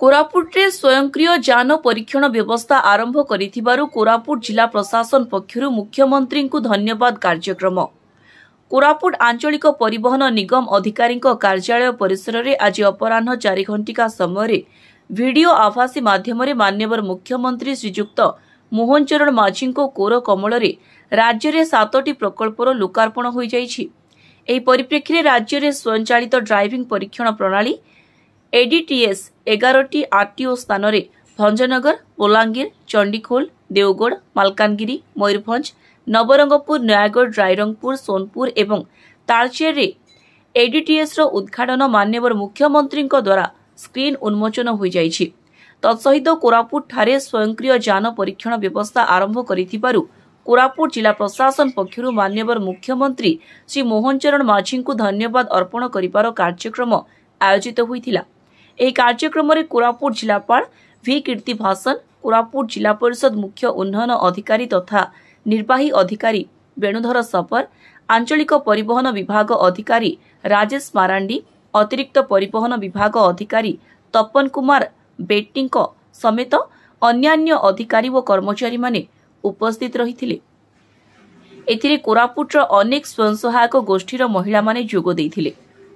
कोरापुटे स्वयंक्रिय जान परीक्षण व्यवस्था आरंभ करिथिबारु कोरापुट जिला प्रशासन पक्षरु मुख्यमंत्री को धन्यवाद कार्यक्रम। कोरापुट आंचलिक परिवहन निगम अधिकारी कार्यालय परिसर में आज अपराह 4 घंटिका समय वीडियो आभासी माध्यम माननीय मुख्यमंत्री श्रीजुक्त मोहन चरण माझी कोर कमल राज्य में 7टी प्रकल्पर लोकार्पण हो जाइछि। एही परिप्रेक्षी राज्य में स्वयंचालित ड्राइविंग परीक्षण प्रणाली एडीटीएस 11टी आरटीओ स्थान में भंजनगर, बलांगीर, चंडीखोल, देवगढ़, मालकानगिरी, मयूरभंज, नवरंगपुर, नयागढ़, रायरंगपुर, सोनपुर एवं तालचेर एडीटीएस उद्घाटन माननीय मुख्यमंत्री द्वारा स्क्रीन उन्मोचन हो जाइछि। तत्सहित कोरापुट ठारे स्वयंक्रिय जान परीक्षण व्यवस्था आरंभ करिथिबारु कोरापुट जिला प्रशासन पक्षरु माननीय मुख्यमंत्री श्री मोहन चरण माझी को धन्यवाद अर्पण करिबार कार्यक्रम आयोजित होइथिला। एही कार्यक्रम में कोरापुट जिलापाल वी कीर्ति भासन, कोरापुट जिला परिषद मुख्य उन्नयन अधिकारी तथा निर्वाही अधिकारी वेणुधर सपर, आंचलिक परिवहन विभाग अधिकारी राजेश मारांडी, अतिरिक्त परिवहन विभाग अधिकारी तपन कुमार बेट्टी समेत अन्यान्य अधिकारी व कर्मचारी माने उपस्थित रहिथिले। एथिरे कोरापुटर अनेक स्वयं सहायक गोष्ठीर महिला माने जोग देइथिले।